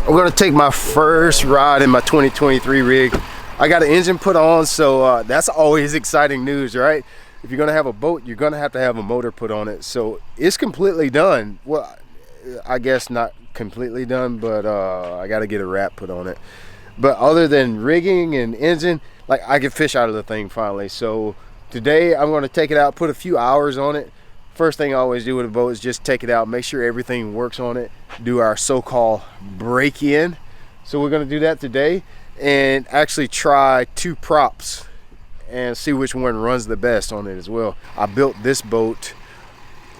I'm gonna take my first ride in my 2023 rig. I got an engine put on, so that's always exciting news, right? If you're gonna have a boat, you're gonna have to have a motor put on it. So it's completely done. Well, I guess not completely done, but I gotta get a wrap put on it. But other than rigging and engine, like, I can fish out of the thing finally. So today I'm gonna take it out, put a few hours on it. First thing I always do with a boat is just take it out, make sure everything works on it, do our so-called break-in. So we're gonna do that today and actually try 2 props and see which one runs the best on it as well. I built this boat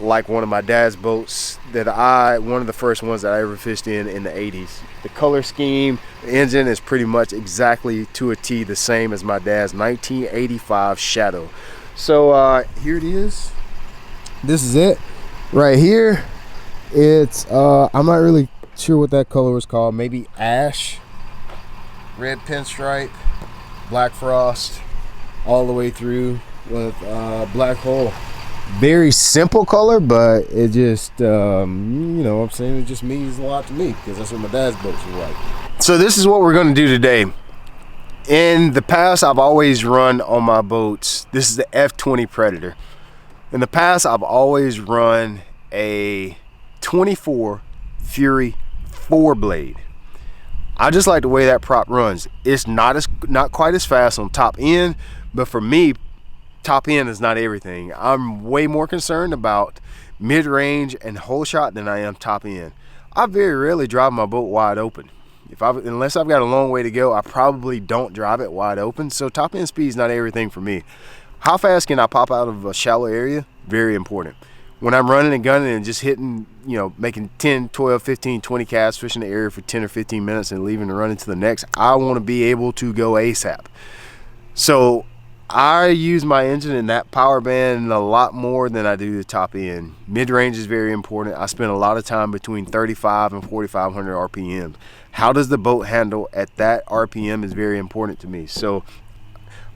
like one of my dad's boats one of the first ones that I ever fished in the 80s. The color scheme, the engine is pretty much exactly to a T the same as my dad's 1985 Shadow. So here it is. This is it right here. It's I'm not really sure what that color was called. Maybe ash, red pinstripe, black frost, all the way through with black hole. Very simple color, but it just you know what I'm saying, it just means a lot to me because that's what my dad's boats were like. So this is what we're going to do today. In the past, I've always run on my boats, this is the F20 Predator. In the past, I've always run a 24 Fury 4-blade. I just like the way that prop runs. It's not quite as fast on top end, but for me, top end is not everything. I'm way more concerned about mid-range and hole shot than I am top end. I very rarely drive my boat wide open. Unless I've got a long way to go, I probably don't drive it wide open. So top end speed is not everything for me. How fast can I pop out of a shallow area? Very important. When I'm running and gunning and just hitting, you know, making 10, 12, 15, 20 casts, fishing the area for 10 or 15 minutes and leaving and running to the next, I want to be able to go ASAP. So I use my engine in that power band a lot more than I do the top end. Mid-range is very important. I spend a lot of time between 35 and 4,500 RPMs. How does the boat handle at that RPM is very important to me. So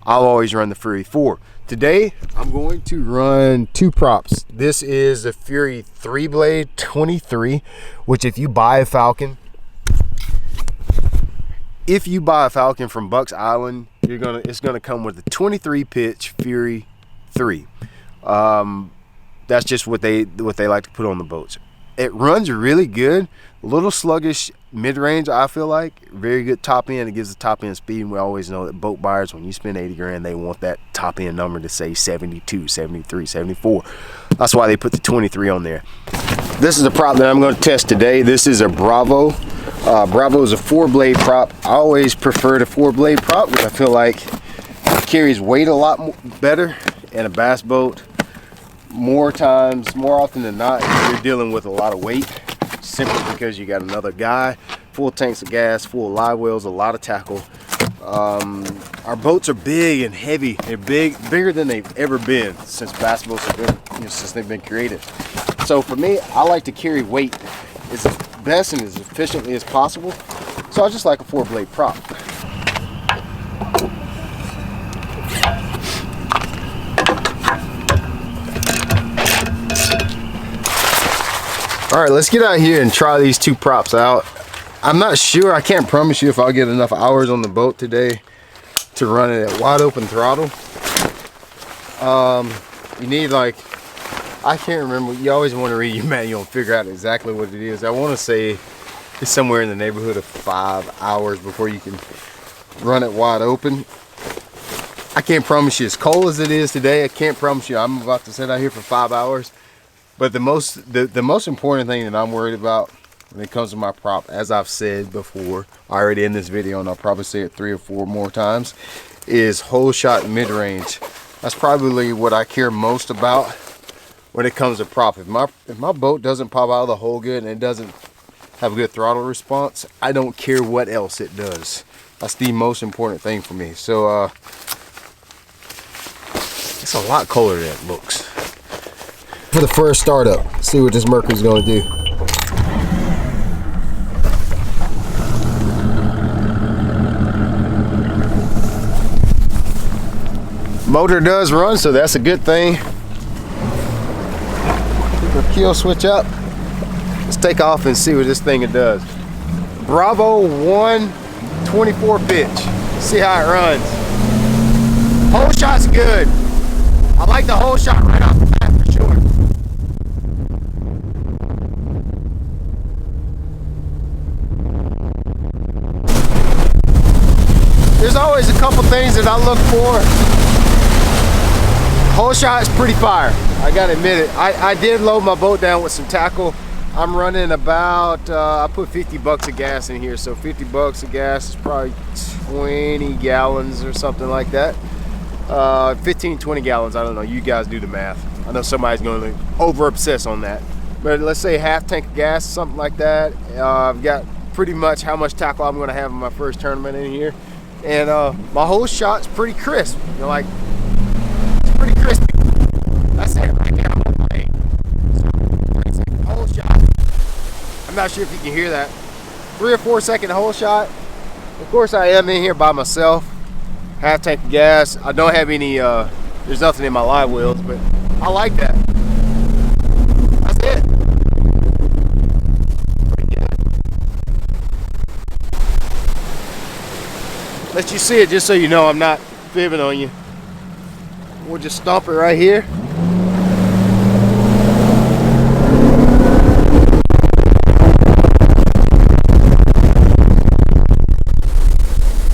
I'll always run the Fury 4. Today, I'm going to run 2 props. This is the Fury 3-blade 23, which if you buy a Falcon from Bucks Island, it's gonna come with a 23 pitch Fury 3. That's just what they like to put on the boats. It runs really good, a little sluggish mid-range, I feel like. Very good top end. It gives the top end speed, and we always know that boat buyers, when you spend 80 grand, they want that top end number to say 72, 73, 74. That's why they put the 23 on there. This is a prop that I'm going to test today. This is a Bravo. Bravo is a 4-blade prop. I always prefer the 4-blade prop because I feel like it carries weight a lot better in a bass boat. More often than not, you're dealing with a lot of weight simply because you got another guy, full tanks of gas, full of live wells, a lot of tackle. Our boats are big and heavy. They're bigger than they've ever been since bass boats have been, since they've been created. So for me, I like to carry weight as best and as efficiently as possible. So I just like a 4-blade prop. All right, let's get out here and try these 2 props out. I'm not sure, I can't promise you if I'll get enough hours on the boat today to run it at wide open throttle. You need, like, I can't remember, you always want to read your manual and figure out exactly what it is. I want to say it's somewhere in the neighborhood of 5 hours before you can run it wide open. I can't promise you as cold as it is today. I can't promise you I'm about to sit out here for 5 hours. But the most important thing that I'm worried about when it comes to my prop, as I've said before, already in this video, and I'll probably say it 3 or 4 more times, is hole shot mid-range. That's probably what I care most about when it comes to prop. If my boat doesn't pop out of the hole good and it doesn't have a good throttle response, I don't care what else it does. That's the most important thing for me. So it's a lot colder than it looks. For the first startup, see what this Mercury's gonna do. Motor does run, so that's a good thing. Keep the kill switch up. Let's take off and see what this thing does. Bravo 1 24 pitch. See how it runs. Hole shot's good. I like the hole shot right off the bat for sure. There's always a couple things that I look for. Hole shot is pretty fire. I gotta admit it. I did load my boat down with some tackle. I'm running about, I put 50 bucks of gas in here. So 50 bucks of gas is probably 20 gallons or something like that. 15, 20 gallons, I don't know. You guys do the math. I know somebody's going to over obsess on that. But let's say half tank of gas, something like that. I've got pretty much how much tackle I'm going to have in my first tournament in here. And my whole shot's pretty crisp. You know, like, it's pretty crispy. That's it right now. Hole shot. I'm not sure if you can hear that. 3 or 4 second hole shot. Of course, I am in here by myself. Half tank of gas. I don't have any, there's nothing in my live wheels, but I like that. That's it. Pretty good. Let you see it just so you know I'm not fibbing on you. We'll just stomp it right here.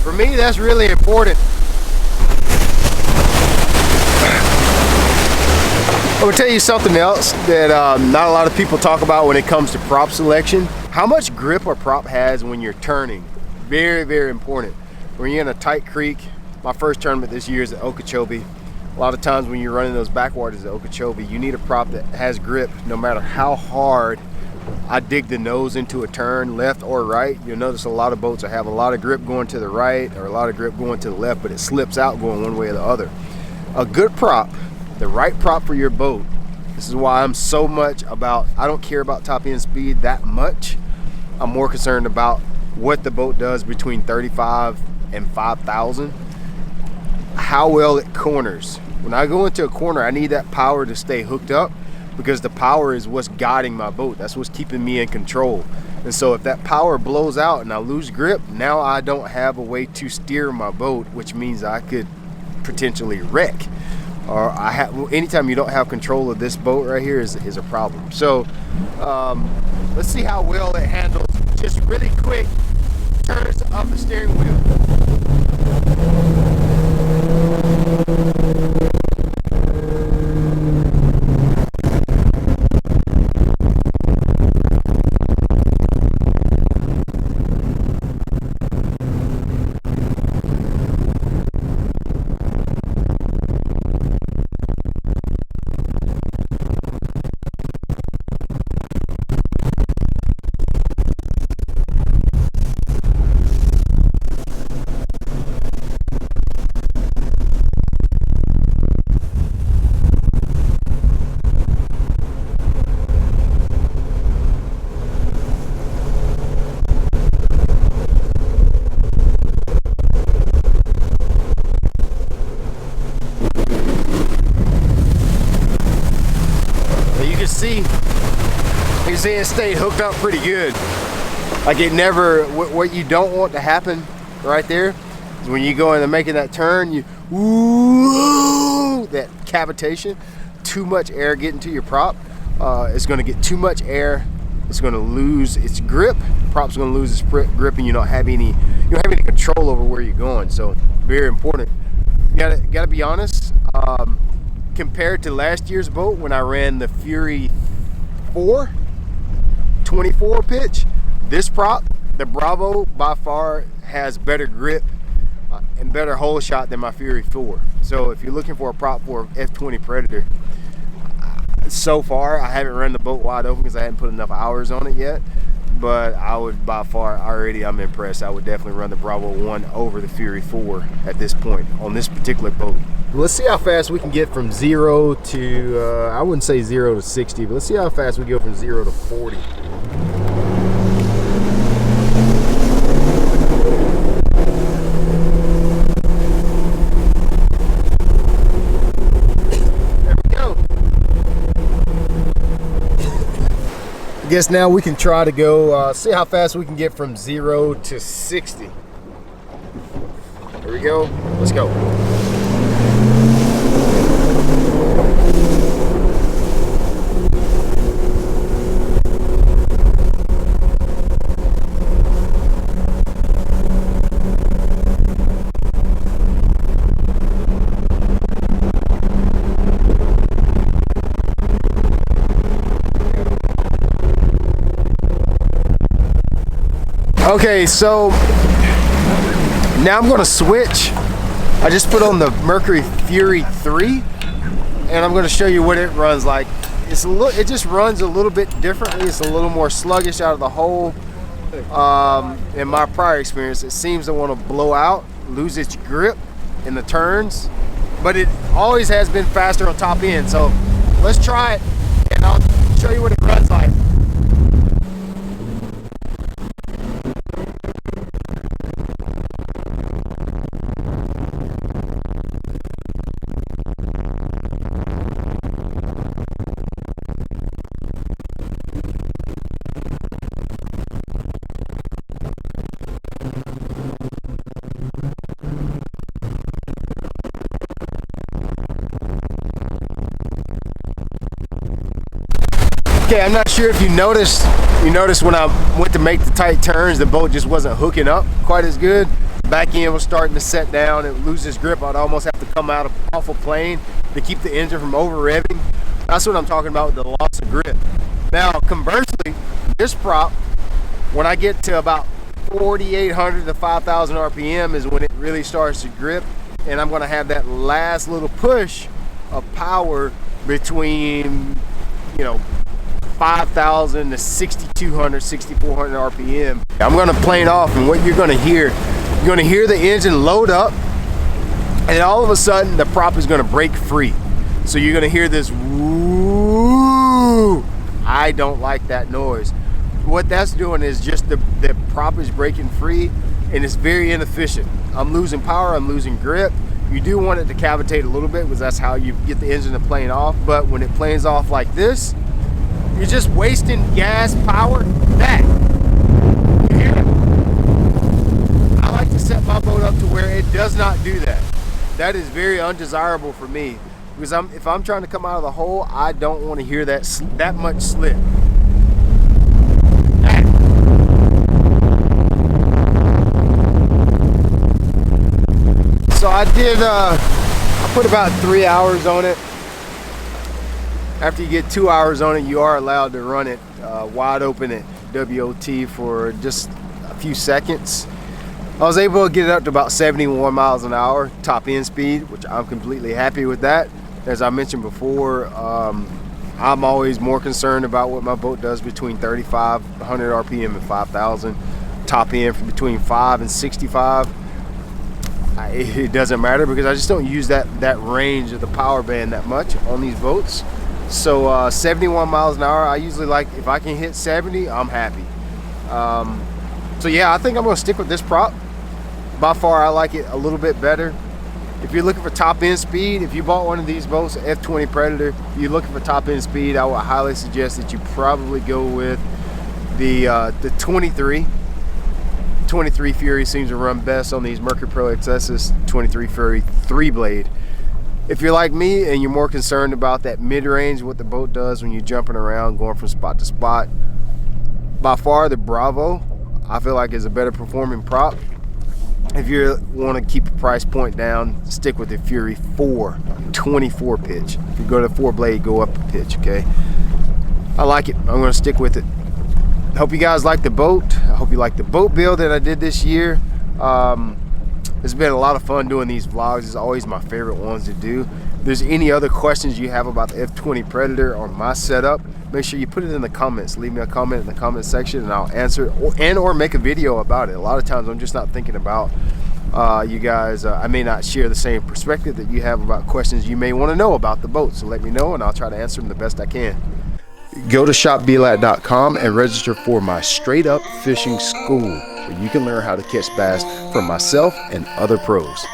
For me, that's really important. I'm gonna tell you something else that not a lot of people talk about when it comes to prop selection. How much grip a prop has when you're turning. Very, very important. When you're in a tight creek, my first tournament this year is at Okeechobee. A lot of times when you're running those backwaters at Okeechobee, you need a prop that has grip no matter how hard I dig the nose into a turn, left or right. You'll notice a lot of boats that have a lot of grip going to the right or a lot of grip going to the left, but it slips out going one way or the other. A good prop, the right prop for your boat. This is why I'm so much about, I don't care about top end speed that much. I'm more concerned about what the boat does between 35 and 5,000. How well it corners. When I go into a corner, I need that power to stay hooked up because the power is what's guiding my boat. That's what's keeping me in control. And so if that power blows out and I lose grip, now I don't have a way to steer my boat, which means I could potentially wreck. Or anytime you don't have control of this boat right here is a problem. So let's see how well it handles just really quick turns of the steering wheel. You can see it stayed hooked up pretty good. Like it never, what you don't want to happen right there is when you go into making that turn, you, ooh, that cavitation, too much air getting to your prop. It's going to get too much air. It's going to lose its grip. The prop's going to lose its grip, and you don't have any control over where you're going. So very important. You gotta be honest. Compared to last year's boat when I ran the Fury 4 24 pitch, this prop, the Bravo, by far has better grip and better hole shot than my Fury 4. So if you're looking for a prop for F20 Predator, so far I haven't run the boat wide open because I hadn't put enough hours on it yet, but I would by far, already I'm impressed. I would definitely run the Bravo 1 over the Fury 4 at this point on this particular boat. Let's see how fast we can get from 0 to, I wouldn't say 0 to 60, but let's see how fast we go from 0 to 40. Guess now we can try to go see how fast we can get from 0 to 60. Here we go. Let's go. Okay, so now I'm going to switch. I just put on the Mercury Fury 3, and I'm going to show you what it runs like. It just runs a little bit differently. It's a little more sluggish out of the hole. In my prior experience, it seems to want to blow out, lose its grip in the turns, but it always has been faster on top end. So let's try it, and I'll show you what it runs like. Okay, I'm not sure if you noticed when I went to make the tight turns, the boat just wasn't hooking up quite as good. Back end was starting to set down, it would lose its grip. I'd almost have to come off a plane to keep the engine from over revving. That's what I'm talking about with the loss of grip. Now, conversely, this prop, when I get to about 4,800 to 5,000 RPM is when it really starts to grip, and I'm gonna have that last little push of power between, 5,000 to 6,200, 6,400 RPM. I'm gonna plane off, and what you're gonna hear the engine load up, and all of a sudden the prop is gonna break free. So you're gonna hear this woo. I don't like that noise. What that's doing is just the prop is breaking free, and it's very inefficient. I'm losing power, I'm losing grip. You do want it to cavitate a little bit because that's how you get the engine to plane off, but when it planes off like this, you're just wasting gas, power, that. You hear it? I like to set my boat up to where it does not do that. That is very undesirable for me because if I'm trying to come out of the hole, I don't want to hear that much slip. That. So I put about 3 hours on it. After you get 2 hours on it, you are allowed to run it wide open at WOT for just a few seconds. I was able to get it up to about 71 miles an hour top end speed, which I'm completely happy with that. As I mentioned before, I'm always more concerned about what my boat does between 3,500 RPM and 5,000. Top end for between 5 and 65. It doesn't matter because I just don't use that range of the power band that much on these boats. So 71 miles an hour, I usually like, if I can hit 70, I'm happy. So yeah, I think I'm gonna stick with this prop. By far, I like it a little bit better. If you're looking for top end speed, if you bought one of these boats, F20 Predator, if you're looking for top end speed, I would highly suggest that you probably go with the 23 Fury seems to run best on these Mercury Pro XS's 23 Fury 3-blade. If you're like me and you're more concerned about that mid-range, what the boat does when you're jumping around, going from spot to spot, by far the Bravo, I feel like is a better performing prop. If you want to keep the price point down, stick with the Fury 4 24 pitch. If you go to 4-blade, go up a pitch, okay? I like it. I'm going to stick with it. I hope you guys like the boat. I hope you like the boat build that I did this year. It's been a lot of fun doing these vlogs. It's always my favorite ones to do. If there's any other questions you have about the F20 Predator or my setup, make sure you put it in the comments. Leave me a comment in the comment section and I'll answer it or make a video about it. A lot of times I'm just not thinking about you guys. I may not share the same perspective that you have about questions you may want to know about the boat. So let me know and I'll try to answer them the best I can. Go to shopblat.com and register for my straight up fishing school, where you can learn how to catch bass from myself and other pros.